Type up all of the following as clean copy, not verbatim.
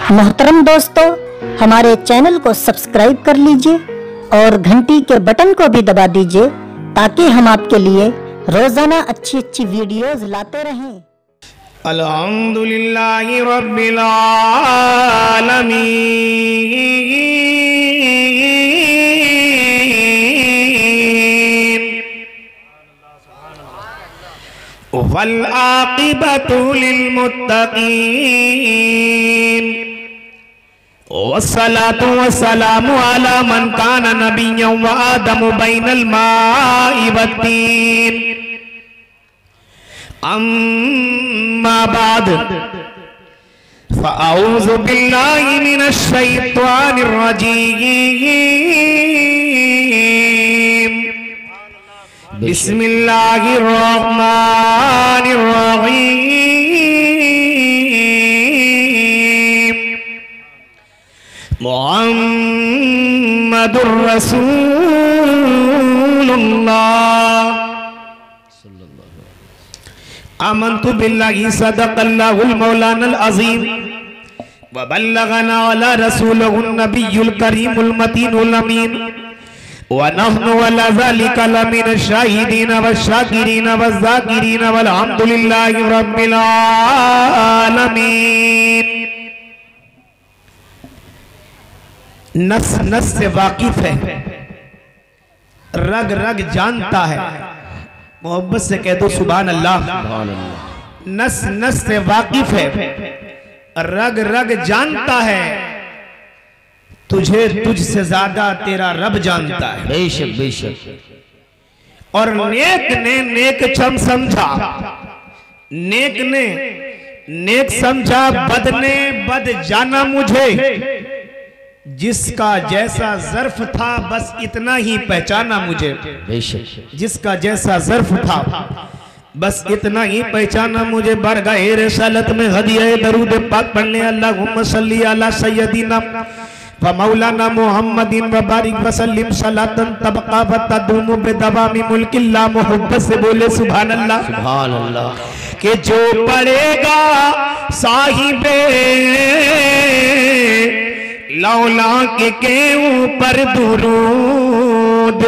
मोहतरम दोस्तों, हमारे चैनल को सब्सक्राइब कर लीजिए और घंटी के बटन को भी दबा दीजिए ताकि हम आपके लिए रोजाना अच्छी अच्छी वीडियोस लाते रहें। अल्हम्दुलिल्लाहि रब्बिल आलमीन वल आक़िबतु लिल मुत्तक़ीन वस्सलातु वस्सलामु अला मन काना नबिय्यन व आदमु बैनल माइ वत्तीन अम्मा बाद फ़अऊज़ु बिल्लाहि मिनश शैतानिर रजीम बिस्मिल्लाहिर रहमानिर रहीम मुहम्मदुर रसूलुल्लाह आमन्तु बिल्लाहि सदक़ल्लाहुल मौलानल अज़ीम व बल्लगना अला रसूलिहिन नबियुल करीमुल मतीनुल अमीन व नहनु अला ज़ालिका लमिनश शाहिदीन वश्शाकिरीन वज़्ज़ाकिरीन वल्हम्दुलिल्लाहि रब्बिल आलमीन। नस नस से वाकिफ है, रग रग जानता है। मोहब्बत से कह दो सुभान अल्लाह। नस नस से वाकिफ है, रग रग जानता है, तुझे तुझसे ज्यादा तेरा रब जानता है। बेशक बेशक। और नेक ने नेक चम समझा, नेक ने नेक समझा, बद ने बद जाना मुझे। जिसका जैसा ज़र्फ था बस इतना ही पहचाना मुझे। बेशक। जिसका जैसा ज़र्फ था बस इतना ही पहचाना मुझे। बरगाहे रिसालत में हदिया दरूद पाक पढ़ने अल्लाहुम्मा सल्ली अला सय्यदिना व मौलाना मुहम्मदिन व बारिक व सल्लिम सलातन तबका व तदूमु बिदवामी मुल्किल्लाह। मोहब्बत से बोले सुभान अल्लाह। सुभान अल्लाह। कि जो पढ़ेगा साहिबे लौला के ऊपर दुरूद,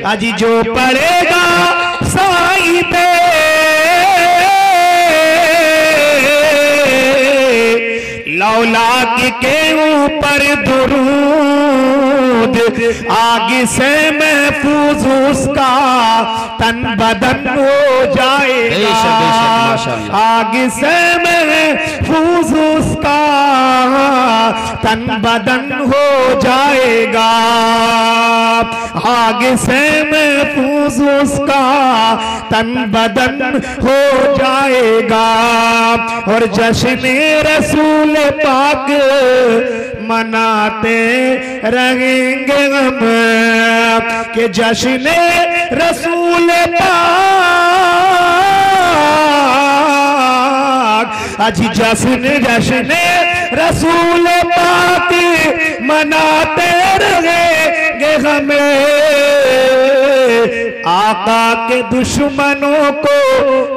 आज जो पढ़ेगा साहिबे लौला के ऊपर दुरूद, आगे से महफूज उसका तन बदन हो जाएगा। आगे से महफूज उसका तन बदन हो जाएगा। आगे से महफूज उसका तन बदन हो जाएगा। और जश्न रसूल पाक मनाते रहेंगे हम, कि जश्न रसूल पाक, आज जश्न जश्न रसूल पाक मनाते रहेंगे हमें। आका के दुश्मनों को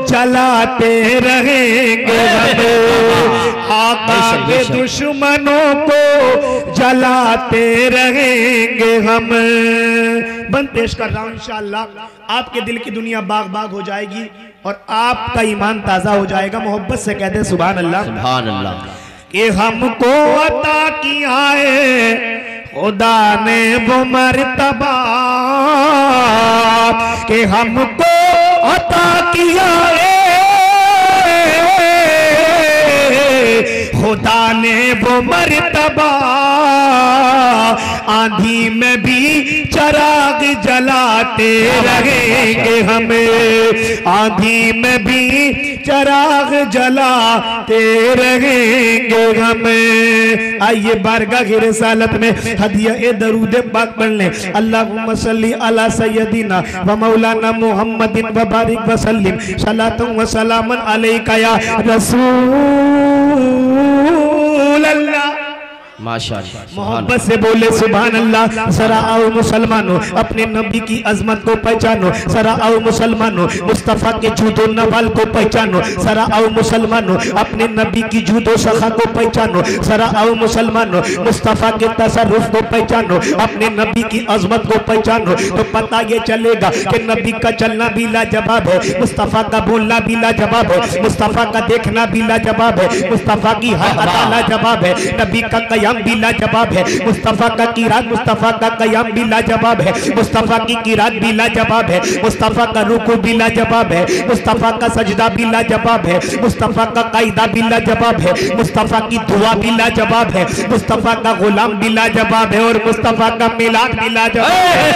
जलाते रहेंगे हमें। आका के दुश्मनों को जलाते रहेंगे हम। बंद पेश कर रहा हूं, इंशाअल्लाह आपके दिल की दुनिया बाग बाग हो जाएगी और आपका ईमान ताजा हो जाएगा। मोहब्बत से कहते हैं सुभान अल्लाह। सुभान अल्लाह। कि हमको अता किया है खुदा ने वो मर्तबा, कि हमको अता किया है खुदा ने वो मर्तबा। आंधी में भी चराग जलाते रहेंगे हमें। आंधी में भी चराग जलाते रहेंगे हमें। आइए बारगाह रिसालत में हदिया दरूद पाक पढ़ लें। अल्लाहुम्मा सल्ली अला सय्यदिना व मौलाना मुहम्मदिन व बारिक व सल्लिम सलातन व सलामन अलैका या रसूल अल्लाह। माशाअल्लाह, मोहब्बत से बोले सुभान अल्लाह। जरा आओ मुसलमानों, अपने नबी की अजमत को पहचानो। जरा आओ मुसलमानों, मुस्तफ़ा के जूदो नवाल को पहचानो। जरा आओ मुसलमानों, अपने नबी की जूदो सखा को पहचानो। जरा आओ मुसलमानों, मुस्तफ़ा के तसर्रुफ को पहचानो, अपने नबी की अजमत को पहचानो। तो पता ये चलेगा कि नबी का चलना भी लाजवाब है, मुस्तफ़ा का बोलना भी लाजवाब है, मुस्तफ़ा का देखना भी लाजवाब है, मुस्तफ़ा की हर अदा लाजवाब है, नबी का कयाम भी लाजवाब है, मुस्तफ़ा का किरात, मुस्तफ़ा का कयाम भी लाजवाब है, मुस्तफ़ा की किरात भी लाजवाब है, मुस्तफ़ा का रुकू भी लाजवाब है, मुस्तफ़ा का सजदा भी लाजवाब है, मुस्तफ़ा का कायदा भी लाजवाब है, मुस्तफ़ा की दुआ भी लाजवाब है, मुस्तफ़ा का गुलाम भी लाजवाब है, और मुस्तफ़ा का मिलाद भी लाजवाब है,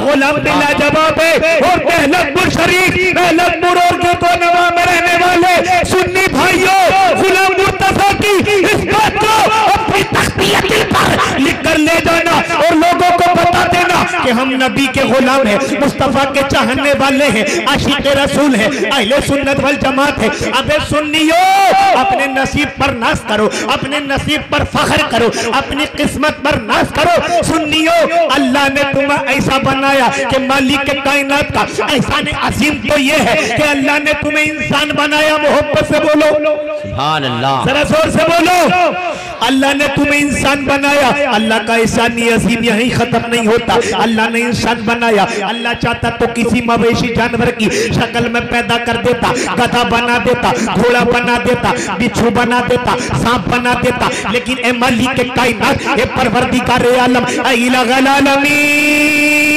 गुलाम भी लाजवाब है। और दहलतपुर शरीफ, दहलतपुर और नवा में रहने वाले सुन्नी भाइयों, गुलाम मुर्तज़ा की इस बात को अपनी तख्तियत पर लिख कर ले जाना और लोगों को बता देना कि हम नबी के गुलाम हैं, मुस्तफ़ा के चाहने वाले हैं, आशिक़ रसूल हैं, अहले सुन्नत वल जमात है। अबे सुन्नियों, अपने नसीब पर नाज करो, अपने नसीब पर फख्र करो, अपनी किस्मत पर नाज करो। सुन्नियों, अल्लाह ने तुम्हें ऐसा बनाया कि मालिक के कायनात का एहसान अजीम तो ये है कि अल्लाह ने तुम्हें इंसान बनाया। मोहब्बत से बोलो सुभान अल्लाह, जरा जोर से बोलो, अल्लाह ने तुम्हें इंसान बनाया। अल्लाह का एहसान अजीम यहीं खत्म नहीं होता। अल्लाह ने इंसान बनाया, अल्लाह चाहता तो किसी मवेशी जानवर की शक्ल में पैदा कर देता, गधा बना देता, घोड़ा बना देता, बिच्छू बना देता, सांप बना देता, लेकिन ए मालिक के कायनात, ए परवरदिगार आलम, ए इलाहुल आलमीन,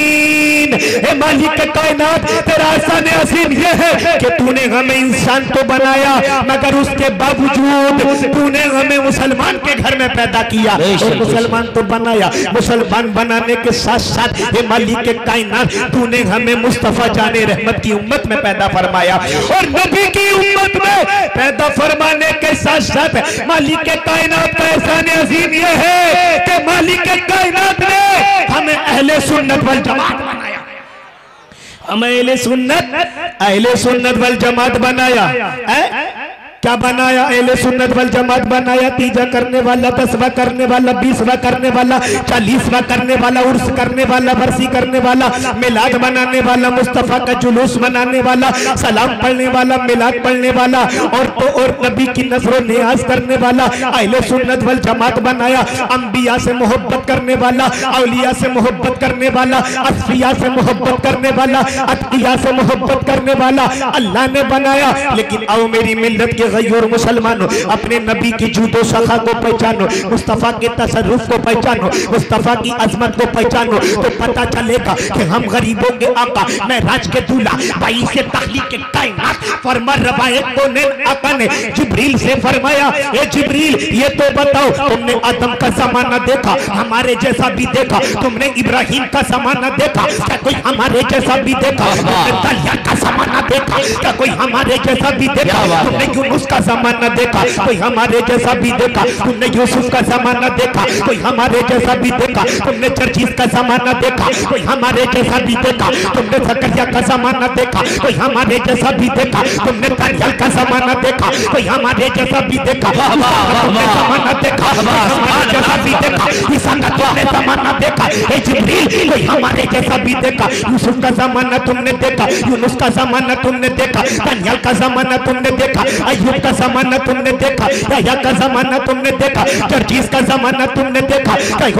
ए मालिक के कायनात, तेरा एहसान अजीम ये है कि तूने हमें इंसान तो बनाया, मगर उसके बावजूद तूने हमें मुसलमान के घर में पैदा किया। और मुसलमान तो बनाया, मुसलमान बनाने के साथ साथ ये मालिक के कायनात, तूने हमें मुस्तफा जाने रहमत की उम्मत में पैदा फरमाया। और नबी की उम्मत में पैदा फरमाने के साथ साथ मालिक के कायनात का एहसान अजीम ये है कि मालिक के कायनात ने हमें अहले सुन्नत वल जमात बनाया, हमें अहले सुन्नत वल जमात बनाया। क्या बनाया? अहले सुन्नत वल जमात बनाया। तीजा करने वाला, 10वां करने वाला, 20वां करने वाला, 40वां करने वाला, उर्स करने वाला, बरसी करने वाला, मिलाद मनाने वाला, मुस्तफा का जुलूस मनाने वाला, सलाम पढ़ने वाला, मिलाद पढ़ने वाला, और नबी की नजर नियाज करने वाला। अहले सुन्नत वल जमात बनाया। अंबिया से मोहब्बत करने वाला, औलिया से मोहब्बत करने वाला, असफिया से मोहब्बत करने वाला, अतकिया से मोहब्बत करने वाला अल्लाह ने बनाया। लेकिन आओ मेरी मिल्लत के गैर मुसलमानों, अपने नबी की जूदो सखा को पहचानो, मुस्तफा के तसर्रुफ को पहचानो, मुस्तफा की अजमत को पहचानो, तो पता चलेगा कि हम गरीबों के आका, मैं राज के दूल्हा, भाई से तखलीक के कायनात फरमा रवायत को ने आका ने जिब्रील से फरमाया, ए जिब्रील ये तो बताओ, तुमने आदम का जमाना देखा, हमारे जैसा भी देखा, तुमने इब्राहिम का जमाना देखा, क्या कोई हमारे जैसा भी देखा, तुमने तलिया का जमाना देखा, क्या कोई हमारे जैसा भी देखा, तुमने यूनुस का जमाना देखा, कोई हमारे जैसा भी देखा, तुमने यूसुफ का जमाना देखा, कोई हमारे जैसा भी देखा, तुमने चर्चिस का जमाना देखा, कोई हमारे जैसा भी देखा, तुमने जकरिया का जमाना देखा, कोई हमारे जैसा भी देखा, तुमने दानियल का जमाना देखा, कोई हमारे जैसा भी देखा, तुमने जमाना देखा, हमारे जैसा भी देखा, ईसा का तुमने जमाना देखा, ए जिब्रील कोई हमारे जैसा भी देखा, यूसुफ का जमाना तुमने देखा, यूनुस का जमाना तुमने देखा, दानियल का जमाना तुमने देखा, अय्यूब का जमाना तुमने देखा, याह्या का जमाना तुमने देखा, चर्चिस का जमाना तुमने देखा,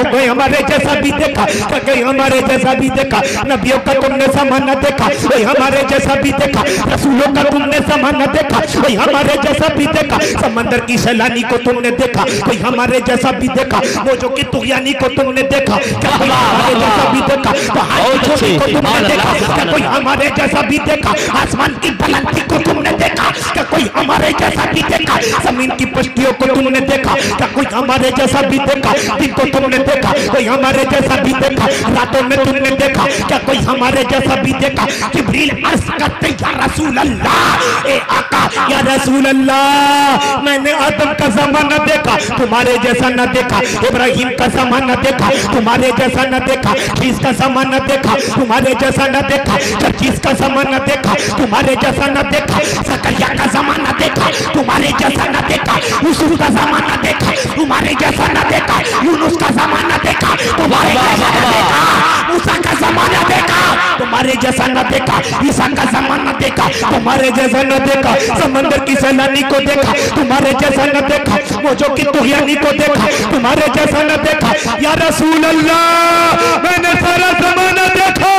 कोई हमारे जैसा भी देखा, कोई हमारे जैसा भी देखा, नबियों का तुमने जमाना देखा, कोई हमारे जैसा भी देखा, रसूलों का तुमने जमाना देखा, कोई हमारे जैसा भी देखा, समंदर की सैलानी को तुमने देखा, कोई हमारे जैसा भी देखा, मौजों की तुगयानी को तुमने देखा, क्या कोई हमारे जैसा भी देखा, पहाड़ी छोटी को तुमने देखा, क्या कोई हमारे जैसा भी देखा, आसमान की बुलंदी को तुमने देखा, क्या कोई हमारे जैसा भी देखा, जमीन की पश्तियों को तुमने देखा, क्या कोई हमारे जैसा भी देखा, दिन को तुमने देखा, कोई हमारे जैसा भी देखा, रातों में तुमने देखा, क्या कोई हमारे जैसा भी देखा। जिब्रील अर्ज़ करते या रसूल अल्लाह, ए आका या रसूल अल्लाह, मैंने आदम का जमाना देखा, तुम्हारे जैसा न देखा, इब्राहिम का जमाना देखा, तुम्हारे जैसा न देखा, ईसा का जमाना देखा, तुम्हारे जैसा न देखा, चर्चिस का जमाना देखा, तुम्हारे जैसा न देखा, जकरिया का जमाना देखा, तुम्हारे जैसा न देखा, यूसुफ का जमाना देखा, तुम्हारे जैसा न देखा, देखा, यूनुस का जमाना देखा, तुम्हारे जैसा न देखा, मूसा का जमाना देखा, तुम्हारे जैसा न देखा, ईसा का जमाना देखा, तुम्हारे जैसा न देखा, समंदर की सैलानी को देखा, तुम्हारे जैसा न देखा, मौजों की तुगयानी को देखा, तुम्हारे जैसा न देखा। या रसूल अल्लाह, मैंने सारा जमाना देखा,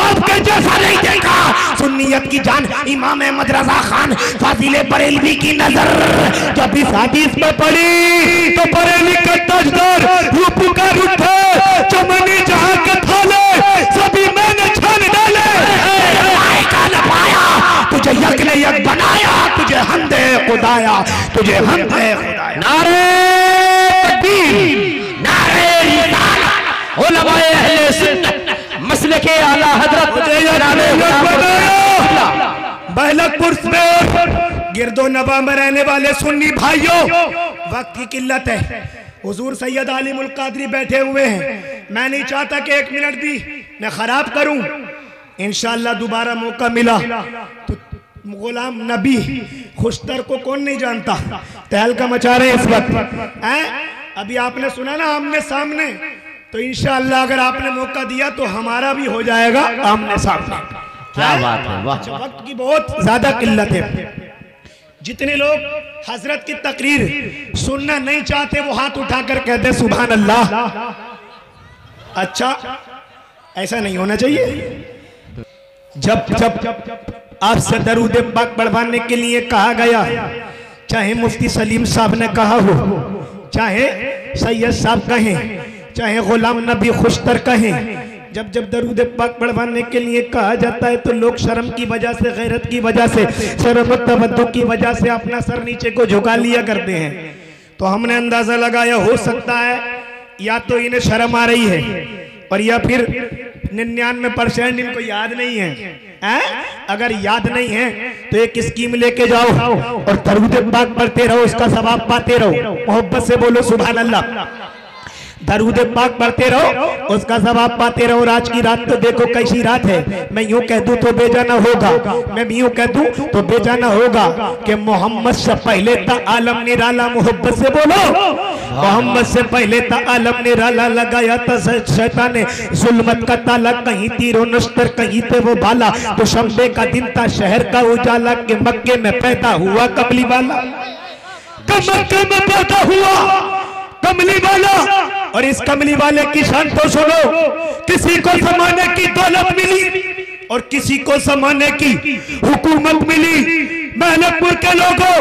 आपके जैसा नहीं देखा। सुन्नियत की जान इमाम अहमद रजा खान फाजिले बरेलवी की नजर जब इस हदीस में पड़ी तो बरेली का ताजदार वो पुकार उठे, चमनी जहां के थाले सभी मैंने छान डाले, तुझे यक ने यक बनाया, तुझे हमदे खुदाया, तुझे हमदे खुदाया। नारे तकबीर, नारे रिसालत, उलमाए अहले सुन्नत मसलके आला हजरत बहलकपुर में गिरदो नवा में रहने वाले सुन्नी भाइयों, वक्त की किल्लत है। हुजूर सैयद आलिमुल कादरी बैठे हुए हैं, मैं नहीं चाहता कि एक मिनट भी मैं खराब करूं। इंशाअल्लाह दोबारा मौका मिला तो गुलाम नबी खुशतर को कौन नहीं जानता, तहलका मचा रहे इस वक्त हैं। अभी आपने सुना ना आमने सामने, तो इंशाअल्लाह अगर आपने मौका दिया तो हमारा भी हो जाएगा आमने सामने। क्या बात है, वाह। वक्त की बहुत ज्यादा किल्लत है। जितने लोग हजरत की तकरीर सुनना नहीं चाहते वो हाथ उठाकर कहते सुभान अल्लाह। अच्छा, ऐसा नहीं होना चाहिए। जब जब आपसे दरूद पाक बढ़वाने के लिए कहा गया, चाहे मुफ्ती सलीम साहब ने कहा हो, चाहे सैयद साहब कहें, चाहे गुलाम नबी खुशतर कहें, जब जब दरूद पाक बढ़वाने के लिए कहा जाता है तो लोग शर्म की वजह से, गैरत की वजह से, शर्म तवज्जो की वजह से अपना सर नीचे को झुका लिया करते हैं। तो हमने अंदाजा लगाया हो सकता है या तो इन्हें शर्म आ रही है और या फिर 99% इनको याद नहीं है। अगर याद नहीं है तो एक स्कीम लेके जाओ और दरूद पाक पढ़ते रहो, उसका सवाब पाते रहो। मोहब्बत से बोलो सुभान अल्लाह। दरूद पाक पढ़ते रहो, उसका सवाब पाते रहो। आज की रात तो देखो कैसी रात है। मैं यूं कह दूं तो बेजाना होगा, मैं यूं कह दूं तो बेजाना होगा कि मोहम्मद से पहले था आलम निराला। मोहब्बत से बोलो, मोहम्मद से पहले था आलम निराला। लगाया था शैतान ने जुल्मत का ताला, कहीं तीरों नश्तर कहीं थे वो भाला। तो शंबे का दिन था शहर का उजाला, के मक्के में पैदा हुआ कमली वाला, मक्के में पैदा हुआ कमली वाला। और इस कमली वाले की शान तो सुनो, किसी को जमाने की दौलत मिली और किसी को जमाने की हुकूमत मिली। महलकपुर के लोगों,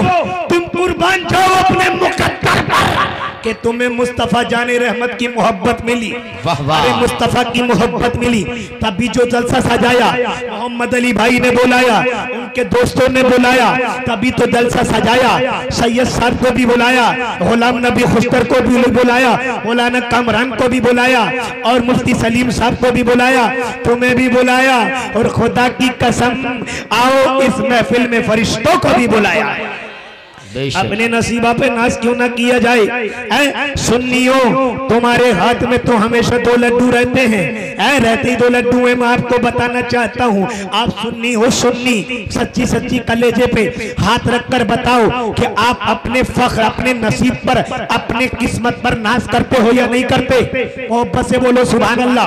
तुम कुर्बान जाओ अपने मुकद्दर पर कि तुम्हें मुस्तफा जाने रहमत की मोहब्बत मिली। अरे मुस्तफा की मोहब्बत मिली, तभी जो जलसा सजाया मोहम्मद अली भाई ने बुलाया, उनके दोस्तों ने बुलाया, तभी तो जलसा सजाया। सैयद साहब को भी बुलाया, गुलाम नबी खुशतर को भी बुलाया, मौलाना कामरान को भी बुलाया और मुफ्ती सलीम साहब को भी बुलाया, तुम्हें भी बुलाया। और खुदा की कसम, आओ इस महफिल में फरिश्तों को भी बुलाया। अपने नसीबा पे नाज क्यों ना किया जाए। सुन्नियों, तुम्हारे हाथ में तो हमेशा 2 लड्डू रहते हैं, रहते ही 2 लड्डू हैं। मैं आपको बताना चाहता हूँ, आप सुन्नी हो, सुन्नी सच्ची सच्ची कलेजे पे हाथ रखकर बताओ कि आप अपने फख्र, अपने नसीब पर, अपने किस्मत पर नाज करते हो या नहीं करते। मोहब्बत से बोलो सुभान अल्लाह।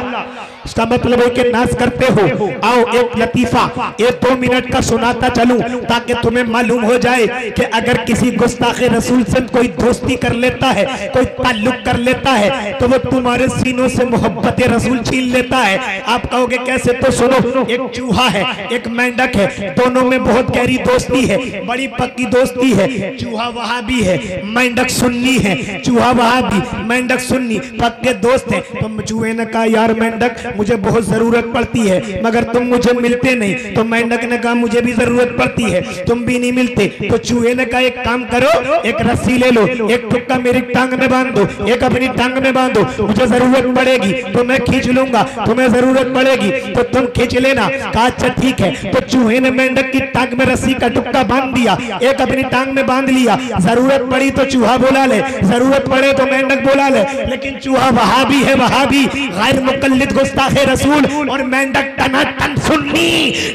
इसका मतलब है कि नाज करते हो। आओ एक लतीफा 1-2 मिनट का सुनाता चलूं ताकि तुम्हें मालूम हो जाए कि अगर किसी गुस्ताखे रसूल से कोई दोस्ती कर लेता है, कोई ताल्लुक कर लेता है, तो वो तुम्हारे सीनों से मोहब्बत रसूल छीन लेता है। आप कहोगे कैसे, तो सुनो। एक चूहा है, एक मेंढक है, दोनों में बहुत गहरी दोस्ती है, बड़ी पक्की दोस्ती है। चूहा वहाबी है, मेंढक सुन्नी है। चूहा वहाबी, मेंढक सुन्नी, पक्के दोस्त है। तो चूहे ने कहा, यार मेंढक, मुझे बहुत जरूरत पड़ती है मगर तुम मुझे मिलते नहीं। तो मेंढक ने कहा, मुझे भी जरूरत पड़ती है, तुम भी नहीं मिलते। तो चूहे ने कहा, एक काम करो, एक रस्सी ले लो, एक टुक्का मेरी टांग में बांध दो, एक अपनी टांग में बांधो, मुझे जरूरत पड़ेगी तो मैं खींच लूंगा, तुम्हें जरूरत पड़ेगी तो तुम खींच लेना। कहा अच्छा ठीक है। तो चूहे ने मेंढक की टांग में रस्सी का टुक्का बांध दिया, एक अपनी टांग में बांध लिया। जरूरत पड़ी तो चूहा बोला ले, जरूरत पड़े तो मेंढक बोला ले। लेकिन चूहा वहाबी है, वहाबी, गैर मुकल्लिद गुस्ताखे रसूल, और मेंढक टनाटन सुन्नी,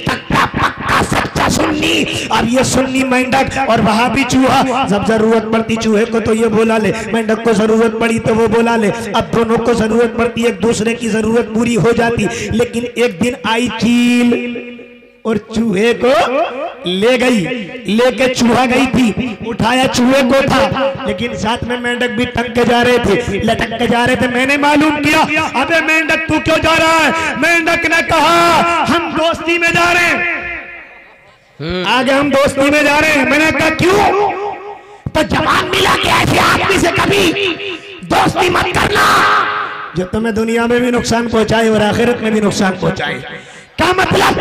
टक्का पक्का सच्चा सुन्नी। सुन्नी। अब ये सुन्नी मेंढक और वहां भी चूहा, जब जरूरत पड़ती चूहे को तो ये बोला ले, मेंढक को जरूरत पड़ी तो वो बोला ले। अब दोनों को जरूरत पड़ती, एक दूसरे की जरूरत पूरी हो जाती। लेकिन एक दिन आई चील और चूहे को ले गई, लेके चूहा गई थी, उठाया चूहे को था, लेकिन साथ में मेंढक भी टंग के जा रहे थे, लटक के जा रहे थे। मैंने मालूम किया, अबे मेंढक तू क्यों जा रहा है? मेंढक ने कहा हम दोस्ती में जा रहे हैं, आगे हम दोस्ती में जा रहे हैं। मैंने कहा क्यों? तो जवाब मिला कि ऐसे आदमी से कभी दोस्ती मत करना जो तुम्हें दुनिया में भी नुकसान पहुंचाए और आखिरत में भी नुकसान पहुंचाए। क्या मतलब?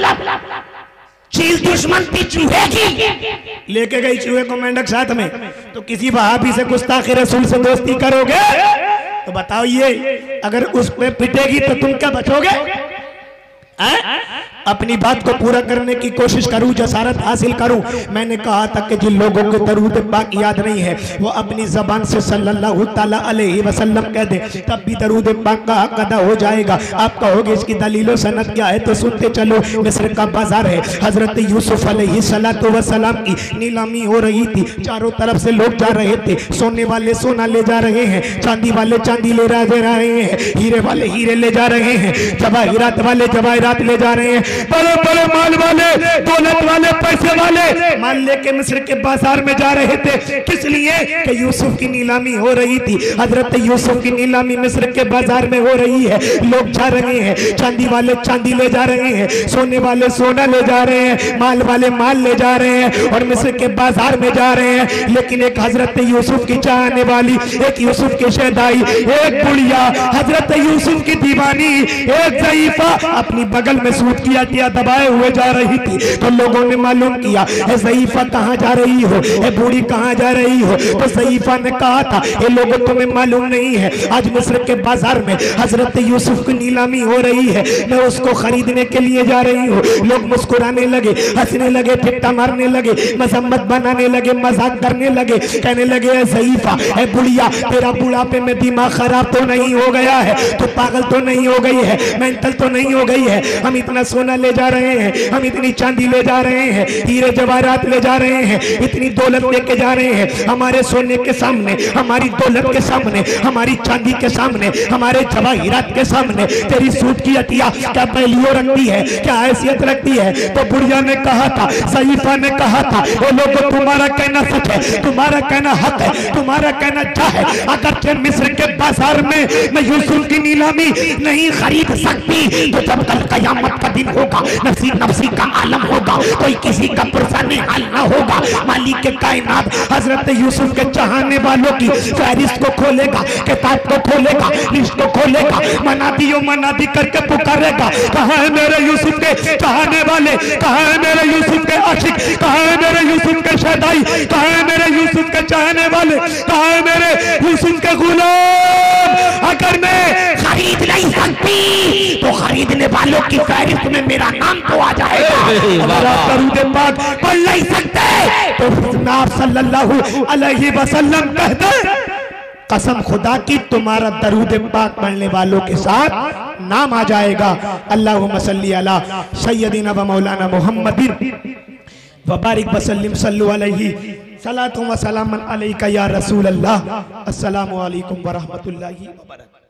चील दुश्मन थी चूहे की, लेके गई चूहे को मेंढक साथ में। तो किसी वहाबी से गुस्ताखी रसूल से दोस्ती करोगे तो बताओ, ये अगर उस पे पिटेगी तो तुम क्या बचोगे? अपनी बात को पूरा करने की कोशिश करूं, जसारत हासिल करूं। मैंने कहा था कि जिन लोगों को दरूद पाक याद नहीं है वो अपनी जबान से सल्लल्लाहु ताला अलैहि वसल्लम कह दे, तब भी दरूद पाक का हक अदा हो जाएगा। आप कहोगे इसकी दलीलो सनद क्या है, तो सुनते चलो। मिस्र का बाजार है, हजरत यूसुफ अलैहिस्सलातु वस्सलाम की नीलामी हो रही थी। चारों तरफ से लोग जा रहे थे, सोने वाले सोना ले जा रहे हैं, चांदी वाले चांदी ले रहे हैं, हीरे वाले हीरे ले जा रहे हैं, जवाहिरात वाले जवाहिरात ले जा रहे हैं। बड़े बड़े माल वाले, दौलत वाले, पैसे वाले माल लेके मिस्र के बाजार में जा रहे थे। किस लिए? कि यूसुफ की नीलामी हो रही थी। हजरत यूसुफ की नीलामी मिस्र के बाजार में हो रही है। लोग जा रहे हैं, चांदी वाले चांदी ले जा रहे हैं, सोने वाले सोना ले जा रहे हैं, माल वाले माल ले जा रहे हैं और मिस्र के बाजार में जा रहे हैं। लेकिन एक हजरत यूसुफ की चाहने वाली, एक यूसुफ की शहदाई, एक बुढ़िया, हजरत यूसुफ की दीवानी, एक ज़ईफा अपनी बगल में सूट किया दबाए हुए जा रही थी। तो लोगों ने मालूम किया, ज़ईफा कहाँ जा रही हो, बूढ़ी कहाँ जा रही हो? तो ज़ईफा ने कहा था, ये लोगों तुम्हें मालूम नहीं है, आज मिस्र के बाजार में हजरत यूसुफ की नीलामी हो रही है, मैं उसको खरीदने के लिए जा रही हूँ। लोग मुस्कुराने लगे, हंसने लगे, ठिट्टा मारने लगे, मजम्मत बनाने लगे, मजाक करने लगे, कहने लगे ज़ईफा, बुढ़िया तेरा बुढ़ापे में दिमाग खराब तो नहीं हो गया है? तो पागल तो नहीं हो गई है? मेंटल तो नहीं हो गई है? हम इतना सोना ले जा रहे हैं, हम इतनी चांदी ले जा रहे हैं, हीरे जवाहरात ले जा रहे हैं, इतनी दौलत लेके जा रहे हैं। हमारे सोने के सामने, हमारी दौलत के सामने, हमारी चांदी के सामने, हमारे जवाहरात के सामने तेरी सूट की अटिया क्या वैल्यू रखती है, क्या हैसियत रखती है? तो बुढ़िया ने कहा था, ज़ईफा ने कहा था, वो लोगों तुम्हारा कहना सच है, तुम्हारा कहना हक है, तुम्हारा कहना जा है। अगर मिस्र के बाजार में मैं यूसुफ की नीलामी नहीं खरीद सकती तो जब कल कयामत का दिन होगा, नफसी नफसी का आलम होगा, कोई किसी का पुरसाने हाल ना होगा। मालिक के कायनात हजरत यूसुफ के चाहने वालों की फहरिस्त को खोलेगा, किताब को खोलेगा, लिस्ट को खोलेगा, मनादी करके पुकारेगा, कहाँ है मेरे यूसुफ के चाहने वाले, कहाँ है मेरे यूसुफ के आशिक, कहाँ है मेरे यूसुफ के शहदाई, कहाँ है मेरे यूसुफ के चाहने वाले, कहाँ है मेरे यूसुफ के गुलाम? अगर मैं खरीद नहीं सकती तो खरीदने वालों की फहरिस्त में मेरा नाम तो आ जाएगा। अगर आप दरूद पाक पढ़ नहीं सकते तो आप सल्लल्लाहु अलैहि वसल्लम कहते, कसम खुदा की तुम्हारा दरूद पाक पढ़ने वालों के साथ नाम आ जाएगा। अल्लाहुम्मा सल्ली अला सय्यदिना व मौलाना मुहम्मदिन व बारिक वसल्लिम सल्लु अलैहि सलातु व सलामन अलैका या रसूल अल्लाह। अस्सलामु अलैकुम व रहमतुल्लाहि व बरकातहू।